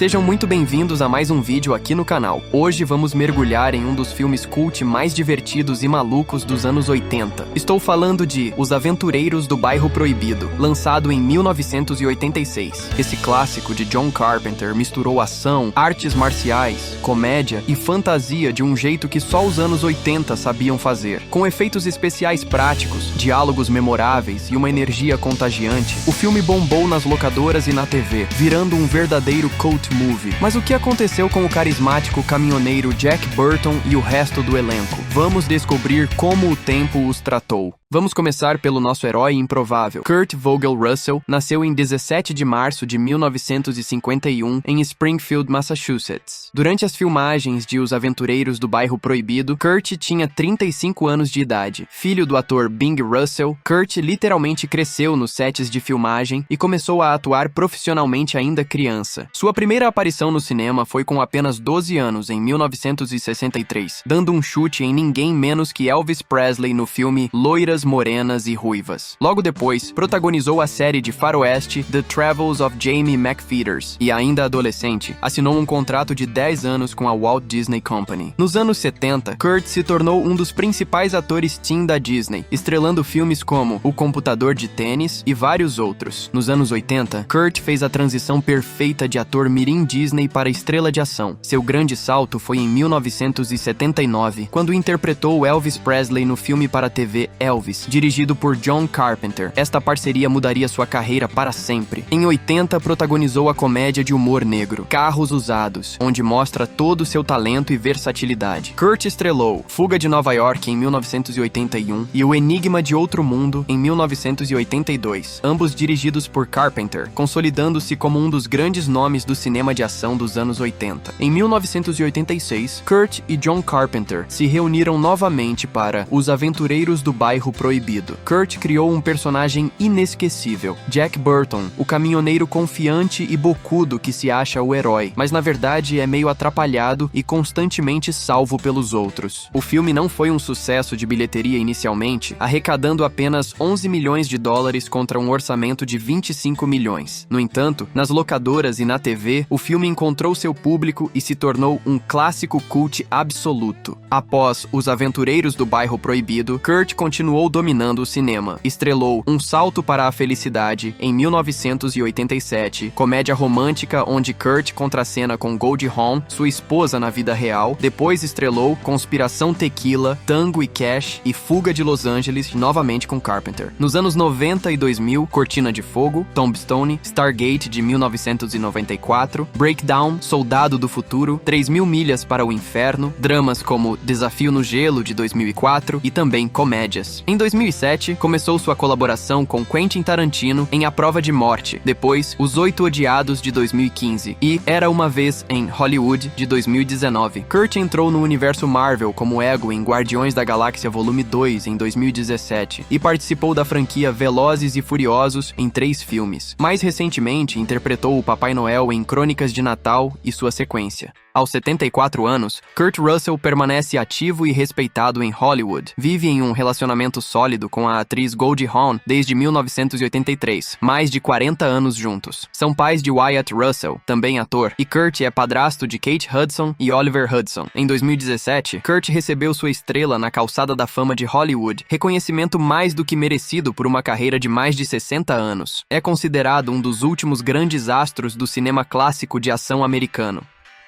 Sejam muito bem-vindos a mais um vídeo aqui no canal. Hoje vamos mergulhar em um dos filmes cult mais divertidos e malucos dos anos 80. Estou falando de Os Aventureiros do Bairro Proibido, lançado em 1986. Esse clássico de John Carpenter misturou ação, artes marciais, comédia e fantasia de um jeito que só os anos 80 sabiam fazer. Com efeitos especiais práticos, diálogos memoráveis e uma energia contagiante, o filme bombou nas locadoras e na TV, virando um verdadeiro cult movie. Mas o que aconteceu com o carismático caminhoneiro Jack Burton e o resto do elenco? Vamos descobrir como o tempo os tratou. Vamos começar pelo nosso herói improvável. Kurt Vogel Russell nasceu em 17 de março de 1951 em Springfield, Massachusetts. Durante as filmagens de Os Aventureiros do Bairro Proibido, Kurt tinha 35 anos de idade. Filho do ator Bing Russell, Kurt literalmente cresceu nos sets de filmagem e começou a atuar profissionalmente ainda criança. Sua primeira aparição no cinema foi com apenas 12 anos, em 1963, dando um chute em ninguém menos que Elvis Presley no filme Loiras, Morenas e Ruivas. Logo depois, protagonizou a série de faroeste The Travels of Jamie McPheeters e, ainda adolescente, assinou um contrato de 10 anos com a Walt Disney Company. Nos anos 70, Kurt se tornou um dos principais atores teen da Disney, estrelando filmes como O Computador de Tênis e vários outros. Nos anos 80, Kurt fez a transição perfeita de ator mirim Disney para estrela de ação. Seu grande salto foi em 1979, quando interpretou Elvis Presley no filme para a TV Elvis, dirigido por John Carpenter. Esta parceria mudaria sua carreira para sempre. Em 80, protagonizou a comédia de humor negro, Carros Usados, onde mostra todo o seu talento e versatilidade. Kurt estrelou Fuga de Nova York em 1981 e O Enigma de Outro Mundo em 1982, ambos dirigidos por Carpenter, consolidando-se como um dos grandes nomes do cinema de ação dos anos 80. Em 1986, Kurt e John Carpenter se reuniram novamente para Os Aventureiros do Bairro Proibido. Kurt criou um personagem inesquecível, Jack Burton, o caminhoneiro confiante e bocudo que se acha o herói, mas na verdade é meio atrapalhado e constantemente salvo pelos outros. O filme não foi um sucesso de bilheteria inicialmente, arrecadando apenas 11 milhões de dólares contra um orçamento de 25 milhões. No entanto, nas locadoras e na TV, o filme encontrou seu público e se tornou um clássico cult absoluto. Após Os Aventureiros do Bairro Proibido, Kurt continuou dominando o cinema. Estrelou Um Salto para a Felicidade em 1987, comédia romântica onde Kurt contracena com Goldie Hawn, sua esposa na vida real. Depois estrelou Conspiração Tequila, Tango e Cash e Fuga de Los Angeles, novamente com Carpenter. Nos anos 90 e 2000, Cortina de Fogo, Tombstone, Stargate de 1994, Breakdown, Soldado do Futuro, 3.000 Milhas para o Inferno, dramas como Desafio no Gelo de 2004 e também comédias. Em 2007, começou sua colaboração com Quentin Tarantino em A Prova de Morte, depois Os Oito Odiados de 2015 e Era Uma Vez em Hollywood de 2019. Kurt entrou no universo Marvel como Ego em Guardiões da Galáxia Volume 2 em 2017 e participou da franquia Velozes e Furiosos em 3 filmes. Mais recentemente, interpretou o Papai Noel em Crônicas de Natal e sua sequência. Aos 74 anos, Kurt Russell permanece ativo e respeitado em Hollywood. Vive em um relacionamento sólido com a atriz Goldie Hawn desde 1983, mais de 40 anos juntos. São pais de Wyatt Russell, também ator, e Kurt é padrasto de Kate Hudson e Oliver Hudson. Em 2017, Kurt recebeu sua estrela na Calçada da Fama de Hollywood, reconhecimento mais do que merecido por uma carreira de mais de 60 anos. É considerado um dos últimos grandes astros do cinema clássico de ação americano.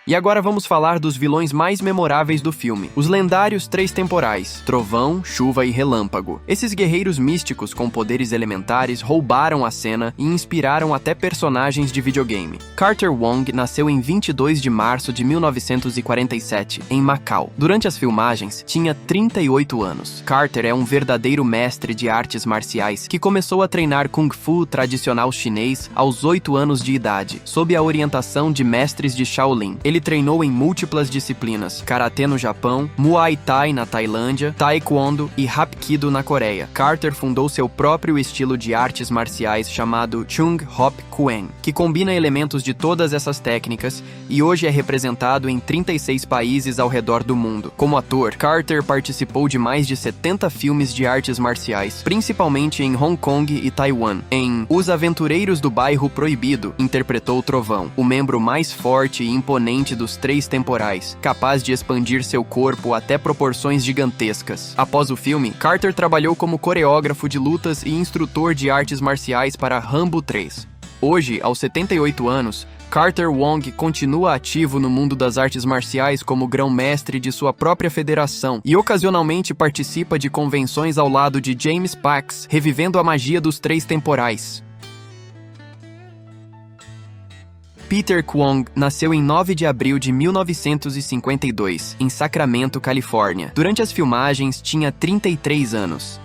E agora vamos falar dos vilões mais memoráveis do filme. Os lendários Três Temporais, Trovão, Chuva e Relâmpago. Esses guerreiros místicos com poderes elementares roubaram a cena e inspiraram até personagens de videogame. Carter Wong nasceu em 22 de março de 1947, em Macau. Durante as filmagens, tinha 38 anos. Carter é um verdadeiro mestre de artes marciais que começou a treinar Kung Fu tradicional chinês aos 8 anos de idade, sob a orientação de mestres de Shaolin. Ele treinou em múltiplas disciplinas: karatê no Japão, Muay Thai na Tailândia, Taekwondo e Hapkido na Coreia. Carter fundou seu próprio estilo de artes marciais chamado Chung Hop Kuen, que combina elementos de todas essas técnicas e hoje é representado em 36 países ao redor do mundo. Como ator, Carter participou de mais de 70 filmes de artes marciais, principalmente em Hong Kong e Taiwan. Em Os Aventureiros do Bairro Proibido, interpretou Trovão, o membro mais forte e imponente dos três temporais, capaz de expandir seu corpo até proporções gigantescas. Após o filme, Carter trabalhou como coreógrafo de lutas e instrutor de artes marciais para Rambo 3. Hoje, aos 78 anos, Carter Wong continua ativo no mundo das artes marciais como grão-mestre de sua própria federação e ocasionalmente participa de convenções ao lado de James Pax, revivendo a magia dos três temporais. Peter Kwong nasceu em 9 de abril de 1952, em Sacramento, Califórnia. Durante as filmagens, tinha 33 anos.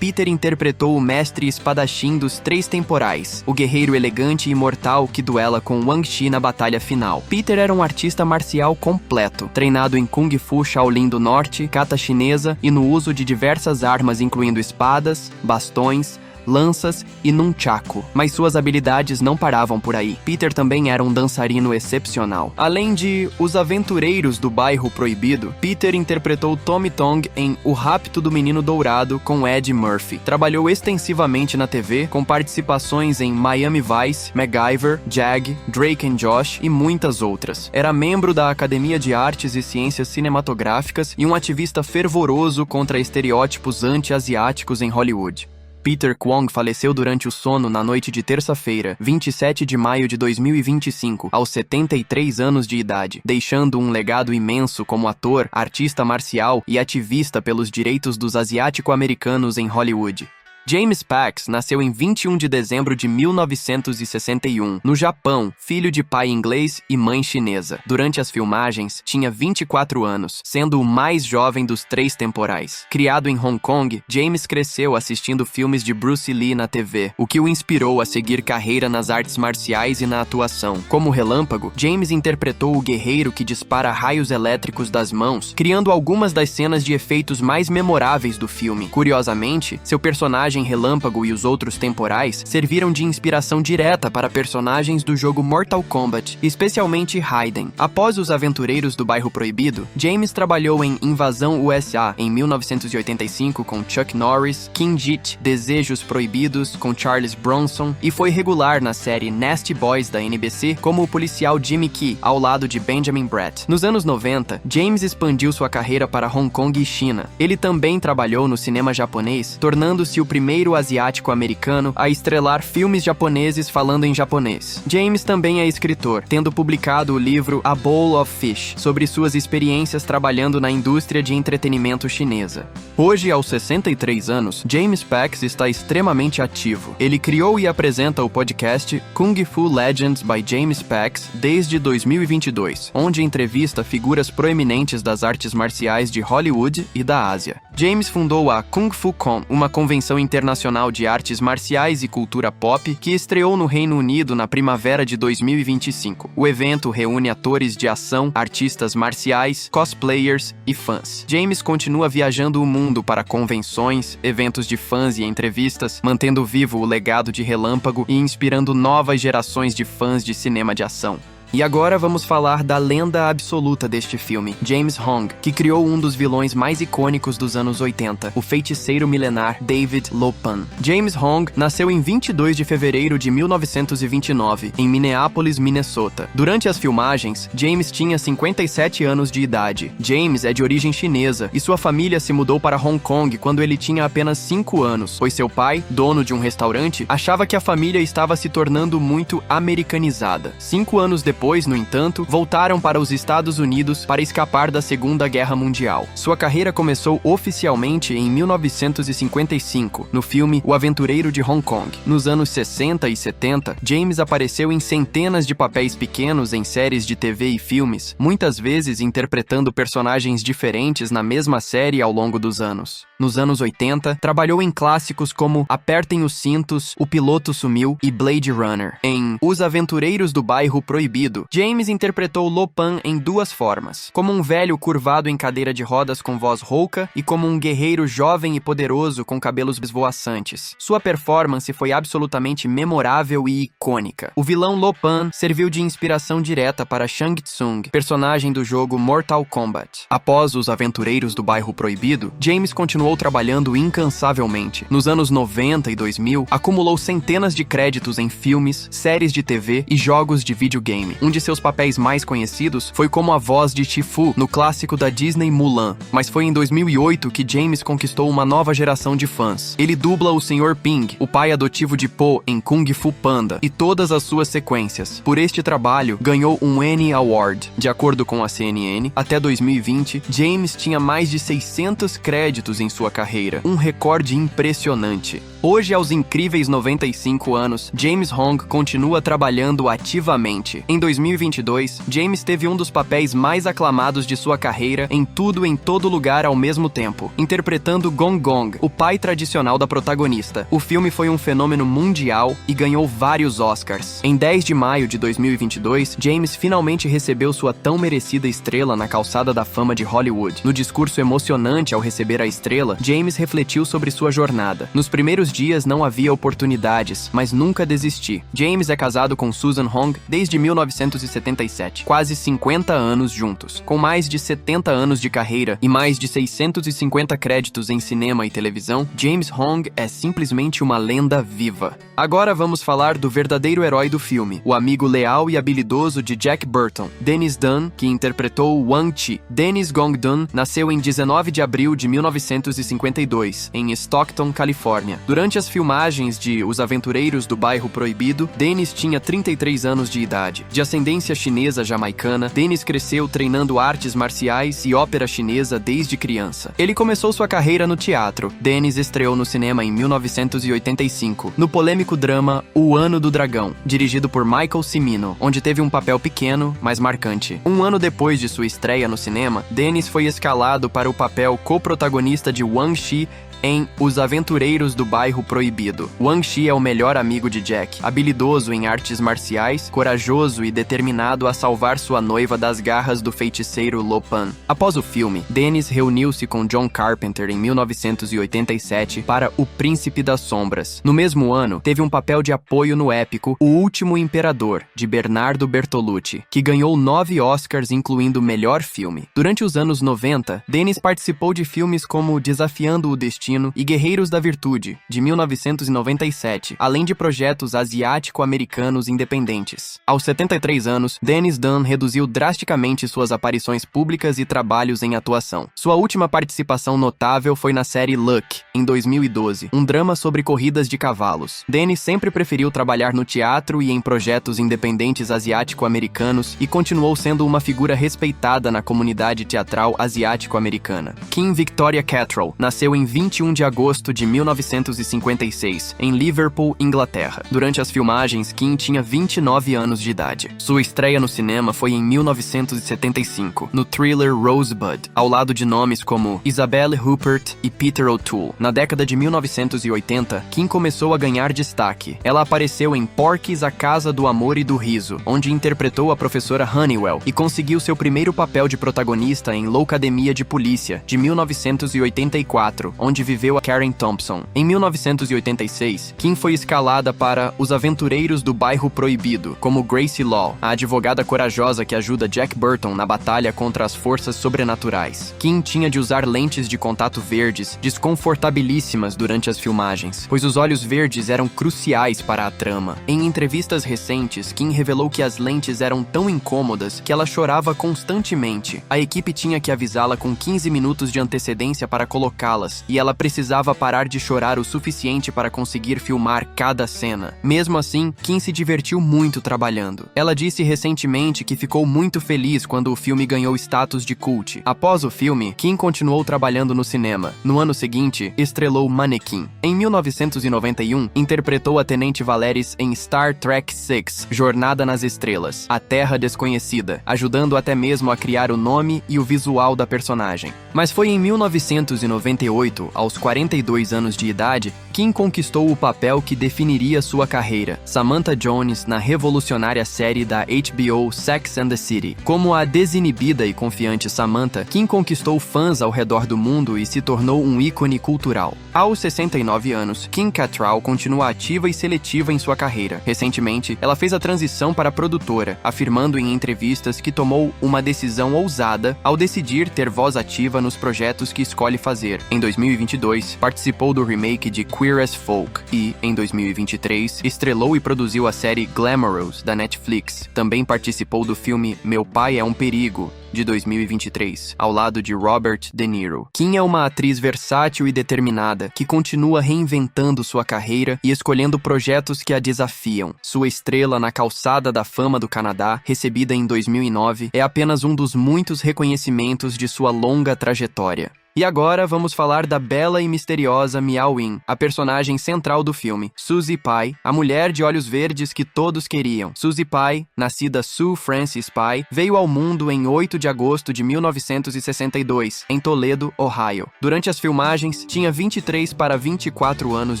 Peter interpretou o mestre espadachim dos três temporais, o guerreiro elegante e imortal que duela com Wang Chi na batalha final. Peter era um artista marcial completo, treinado em Kung Fu Shaolin do Norte, kata chinesa e no uso de diversas armas incluindo espadas, bastões, lanças e nunchaku, mas suas habilidades não paravam por aí. Peter também era um dançarino excepcional. Além de Os Aventureiros do Bairro Proibido, Peter interpretou Tommy Tong em O Rapto do Menino Dourado com Eddie Murphy. Trabalhou extensivamente na TV, com participações em Miami Vice, MacGyver, Jag, Drake and Josh e muitas outras. Era membro da Academia de Artes e Ciências Cinematográficas e um ativista fervoroso contra estereótipos anti-asiáticos em Hollywood. Peter Kwong faleceu durante o sono na noite de terça-feira, 27 de maio de 2025, aos 73 anos de idade, deixando um legado imenso como ator, artista marcial e ativista pelos direitos dos asiático-americanos em Hollywood. James Pax nasceu em 21 de dezembro de 1961, no Japão, filho de pai inglês e mãe chinesa. Durante as filmagens, tinha 24 anos, sendo o mais jovem dos três temporais. Criado em Hong Kong, James cresceu assistindo filmes de Bruce Lee na TV, o que o inspirou a seguir carreira nas artes marciais e na atuação. Como Relâmpago, James interpretou o guerreiro que dispara raios elétricos das mãos, criando algumas das cenas de efeitos mais memoráveis do filme. Curiosamente, seu personagem Relâmpago e os outros temporais serviram de inspiração direta para personagens do jogo Mortal Kombat, especialmente Raiden. Após Os Aventureiros do Bairro Proibido, James trabalhou em Invasão USA em 1985 com Chuck Norris, King Jit, Desejos Proibidos com Charles Bronson e foi regular na série Nasty Boys da NBC como o policial Jimmy Key, ao lado de Benjamin Bratt. Nos anos 90, James expandiu sua carreira para Hong Kong e China. Ele também trabalhou no cinema japonês, tornando-se o primeiro asiático-americano a estrelar filmes japoneses falando em japonês. James também é escritor, tendo publicado o livro A Bowl of Fish, sobre suas experiências trabalhando na indústria de entretenimento chinesa. Hoje, aos 63 anos, James Pax está extremamente ativo. Ele criou e apresenta o podcast Kung Fu Legends by James Pax desde 2022, onde entrevista figuras proeminentes das artes marciais de Hollywood e da Ásia. James fundou a Kung Fu Con, uma convenção internacional de artes marciais e cultura pop que estreou no Reino Unido na primavera de 2025. O evento reúne atores de ação, artistas marciais, cosplayers e fãs. James continua viajando o mundo para convenções, eventos de fãs e entrevistas, mantendo vivo o legado de Relâmpago e inspirando novas gerações de fãs de cinema de ação. E agora vamos falar da lenda absoluta deste filme, James Hong, que criou um dos vilões mais icônicos dos anos 80, o feiticeiro milenar David Lo Pan. James Hong nasceu em 22 de fevereiro de 1929, em Minneapolis, Minnesota. Durante as filmagens, James tinha 57 anos de idade. James é de origem chinesa e sua família se mudou para Hong Kong quando ele tinha apenas 5 anos, pois seu pai, dono de um restaurante, achava que a família estava se tornando muito americanizada. 5 anos depois, no entanto, voltaram para os Estados Unidos para escapar da Segunda Guerra Mundial. Sua carreira começou oficialmente em 1955, no filme O Aventureiro de Hong Kong. Nos anos 60 e 70, James apareceu em centenas de papéis pequenos em séries de TV e filmes, muitas vezes interpretando personagens diferentes na mesma série ao longo dos anos. Nos anos 80, trabalhou em clássicos como Apertem os Cintos, O Piloto Sumiu e Blade Runner. Em Os Aventureiros do Bairro Proibido, Proibido, James interpretou Lo Pan em duas formas: como um velho curvado em cadeira de rodas com voz rouca e como um guerreiro jovem e poderoso com cabelos esvoaçantes. Sua performance foi absolutamente memorável e icônica. O vilão Lo Pan serviu de inspiração direta para Shang Tsung, personagem do jogo Mortal Kombat. Após Os Aventureiros do Bairro Proibido, James continuou trabalhando incansavelmente. Nos anos 90 e 2000, acumulou centenas de créditos em filmes, séries de TV e jogos de videogame. Um de seus papéis mais conhecidos foi como a voz de Tiefu no clássico da Disney Mulan, mas foi em 2008 que James conquistou uma nova geração de fãs. Ele dubla o Sr. Ping, o pai adotivo de Po em Kung Fu Panda, e todas as suas sequências. Por este trabalho, ganhou um Annie Award. De acordo com a CNN, até 2020, James tinha mais de 600 créditos em sua carreira, um recorde impressionante. Hoje, aos incríveis 95 anos, James Hong continua trabalhando ativamente. Em 2022, James teve um dos papéis mais aclamados de sua carreira em Tudo em Todo Lugar ao mesmo tempo, interpretando Gong Gong, o pai tradicional da protagonista. O filme foi um fenômeno mundial e ganhou vários Oscars. Em 10 de maio de 2022, James finalmente recebeu sua tão merecida estrela na calçada da fama de Hollywood. No discurso emocionante ao receber a estrela, James refletiu sobre sua jornada. Nos primeiros dias não havia oportunidades, mas nunca desisti. James é casado com Susan Hong desde 1977, quase 50 anos juntos. Com mais de 70 anos de carreira e mais de 650 créditos em cinema e televisão, James Hong é simplesmente uma lenda viva. Agora vamos falar do verdadeiro herói do filme, o amigo leal e habilidoso de Jack Burton, Dennis Dun, que interpretou Wang Chi. Dennis Gong Dun nasceu em 19 de abril de 1952, em Stockton, Califórnia. Durante as filmagens de Os Aventureiros do Bairro Proibido, Dennis tinha 33 anos de idade. De ascendência chinesa jamaicana, Dennis cresceu treinando artes marciais e ópera chinesa desde criança. Ele começou sua carreira no teatro. Dennis estreou no cinema em 1985, no polêmico drama O Ano do Dragão, dirigido por Michael Cimino, onde teve um papel pequeno, mas marcante. Um ano depois de sua estreia no cinema, Dennis foi escalado para o papel co-protagonista de Wang Chi em Os Aventureiros do Bairro Proibido. Wang Chi é o melhor amigo de Jack, habilidoso em artes marciais, corajoso e determinado a salvar sua noiva das garras do feiticeiro Lo Pan. Após o filme, Dennis reuniu-se com John Carpenter em 1987 para O Príncipe das Sombras. No mesmo ano, teve um papel de apoio no épico O Último Imperador, de Bernardo Bertolucci, que ganhou 9 Oscars, incluindo Melhor Filme. Durante os anos 90, Dennis participou de filmes como Desafiando o Destino e Guerreiros da Virtude, de 1997, além de projetos asiático-americanos independentes. Aos 73 anos, Dennis Dun reduziu drasticamente suas aparições públicas e trabalhos em atuação. Sua última participação notável foi na série Luck, em 2012, um drama sobre corridas de cavalos. Dennis sempre preferiu trabalhar no teatro e em projetos independentes asiático-americanos e continuou sendo uma figura respeitada na comunidade teatral asiático-americana. Kim Victoria Cattrall nasceu em 21 de agosto de 1956, em Liverpool, Inglaterra. Durante as filmagens, Kim tinha 29 anos de idade. Sua estreia no cinema foi em 1975, no thriller Rosebud, ao lado de nomes como Isabelle Huppert e Peter O'Toole. Na década de 1980, Kim começou a ganhar destaque. Ela apareceu em Porky's: A Casa do Amor e do Riso, onde interpretou a professora Honeywell, e conseguiu seu primeiro papel de protagonista em Loucademia de Polícia, de 1984, onde viveu a Karen Thompson. Em 1986, Kim foi escalada para Os Aventureiros do Bairro Proibido, como Gracie Law, a advogada corajosa que ajuda Jack Burton na batalha contra as forças sobrenaturais. Kim tinha de usar lentes de contato verdes, desconfortabilíssimas durante as filmagens, pois os olhos verdes eram cruciais para a trama. Em entrevistas recentes, Kim revelou que as lentes eram tão incômodas que ela chorava constantemente. A equipe tinha que avisá-la com 15 minutos de antecedência para colocá-las, e ela precisava parar de chorar o suficiente para conseguir filmar cada cena. Mesmo assim, Kim se divertiu muito trabalhando. Ela disse recentemente que ficou muito feliz quando o filme ganhou status de cult. Após o filme, Kim continuou trabalhando no cinema. No ano seguinte, estrelou Mannequin. Em 1991, interpretou a Tenente Valeris em Star Trek VI, Jornada nas Estrelas, A Terra Desconhecida, ajudando até mesmo a criar o nome e o visual da personagem. Mas foi em 1998, ao Aos 42 anos de idade, Kim conquistou o papel que definiria sua carreira, Samantha Jones na revolucionária série da HBO Sex and the City. Como a desinibida e confiante Samantha, Kim conquistou fãs ao redor do mundo e se tornou um ícone cultural. Aos 69 anos, Kim Cattrall continua ativa e seletiva em sua carreira. Recentemente, ela fez a transição para produtora, afirmando em entrevistas que tomou uma decisão ousada ao decidir ter voz ativa nos projetos que escolhe fazer. Em 2022, participou do remake de Queer as Folk e, em 2023, estrelou e produziu a série Glamorous, da Netflix. Também participou do filme Meu Pai é um Perigo, de 2023, ao lado de Robert De Niro. Kim é uma atriz versátil e determinada, que continua reinventando sua carreira e escolhendo projetos que a desafiam. Sua estrela na Calçada da Fama do Canadá, recebida em 2009, é apenas um dos muitos reconhecimentos de sua longa trajetória. E agora vamos falar da bela e misteriosa Miao Yin, a personagem central do filme. Suzy Pai, a mulher de olhos verdes que todos queriam. Suzy Pai, nascida Sue Frances Pai, veio ao mundo em 8 de agosto de 1962, em Toledo, Ohio. Durante as filmagens, tinha 23 para 24 anos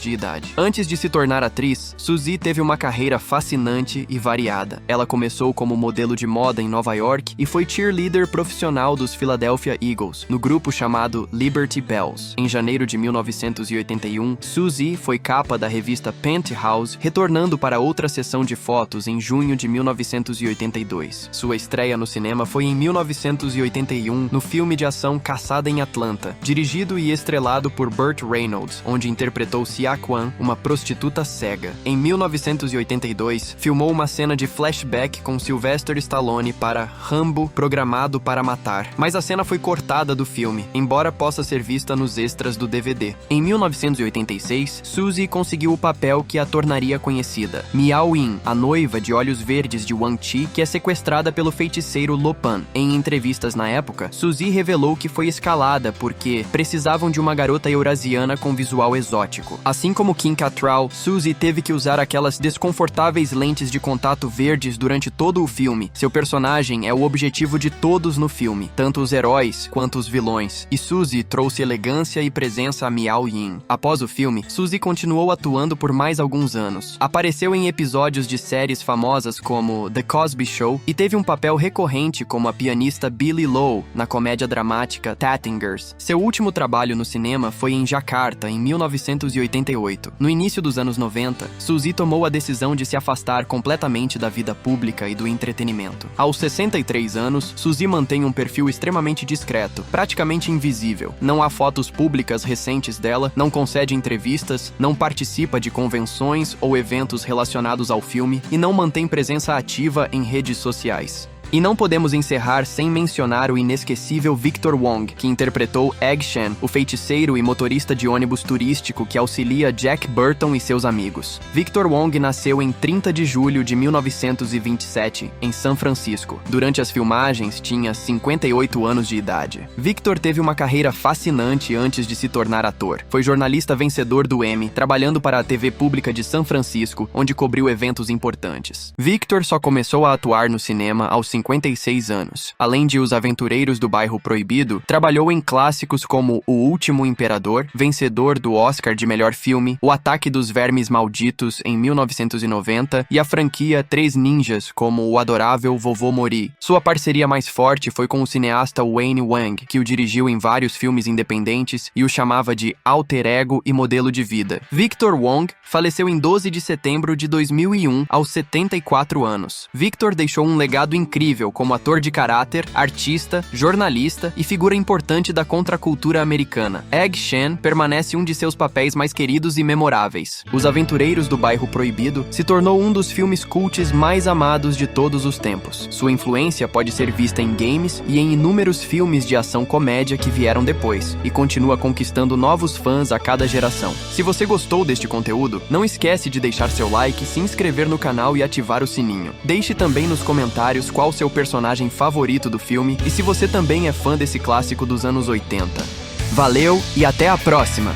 de idade. Antes de se tornar atriz, Suzy teve uma carreira fascinante e variada. Ela começou como modelo de moda em Nova York e foi cheerleader profissional dos Philadelphia Eagles, no grupo chamado Liberty Bells. Em janeiro de 1981, Suzy foi capa da revista Penthouse, retornando para outra sessão de fotos em junho de 1982. Sua estreia no cinema foi em 1981 no filme de ação Caçada em Atlanta, dirigido e estrelado por Burt Reynolds, onde interpretou Sia Kwan, uma prostituta cega. Em 1982, filmou uma cena de flashback com Sylvester Stallone para Rambo, Programado para Matar, mas a cena foi cortada do filme, embora possa ser vista nos extras do DVD. Em 1986, Suzy conseguiu o papel que a tornaria conhecida, Miao Yin, a noiva de olhos verdes de Wang Chi, que é sequestrada pelo feiticeiro Lo Pan. Em entrevistas na época, Suzy revelou que foi escalada porque precisavam de uma garota eurasiana com visual exótico. Assim como Kim Cattrall, Suzy teve que usar aquelas desconfortáveis lentes de contato verdes durante todo o filme. Seu personagem é o objetivo de todos no filme, tanto os heróis quanto os vilões, e Suzy trouxe elegância e presença a Miao Yin. Após o filme, Suzy continuou atuando por mais alguns anos. Apareceu em episódios de séries famosas como The Cosby Show e teve um papel recorrente como a pianista Billie Lowe na comédia dramática Tattingers. Seu último trabalho no cinema foi em Jakarta, em 1988. No início dos anos 90, Suzy tomou a decisão de se afastar completamente da vida pública e do entretenimento. Aos 63 anos, Suzy mantém um perfil extremamente discreto, praticamente invisível. Não há fotos públicas recentes dela, não concede entrevistas, não participa de convenções ou eventos relacionados ao filme e não mantém presença ativa em redes sociais. E não podemos encerrar sem mencionar o inesquecível Victor Wong, que interpretou Egg Shen, o feiticeiro e motorista de ônibus turístico que auxilia Jack Burton e seus amigos. Victor Wong nasceu em 30 de julho de 1927, em São Francisco. Durante as filmagens, tinha 58 anos de idade. Victor teve uma carreira fascinante antes de se tornar ator. Foi jornalista vencedor do Emmy, trabalhando para a TV pública de São Francisco, onde cobriu eventos importantes. Victor só começou a atuar no cinema aos 56 anos. Além de Os Aventureiros do Bairro Proibido, trabalhou em clássicos como O Último Imperador, vencedor do Oscar de melhor filme, O Ataque dos Vermes Malditos, em 1990, e a franquia Três Ninjas, como O Adorável Vovô Mori. Sua parceria mais forte foi com o cineasta Wayne Wang, que o dirigiu em vários filmes independentes e o chamava de alter ego e modelo de vida. Victor Wong faleceu em 12 de setembro de 2001, aos 74 anos. Victor deixou um legado incrível como ator de caráter, artista, jornalista e figura importante da contracultura americana. Egg Shen permanece um de seus papéis mais queridos e memoráveis. Os Aventureiros do Bairro Proibido se tornou um dos filmes cults mais amados de todos os tempos. Sua influência pode ser vista em games e em inúmeros filmes de ação-comédia que vieram depois, e continua conquistando novos fãs a cada geração. Se você gostou deste conteúdo, não esquece de deixar seu like, se inscrever no canal e ativar o sininho. Deixe também nos comentários qual seu personagem favorito do filme e se você também é fã desse clássico dos anos 80. Valeu e até a próxima!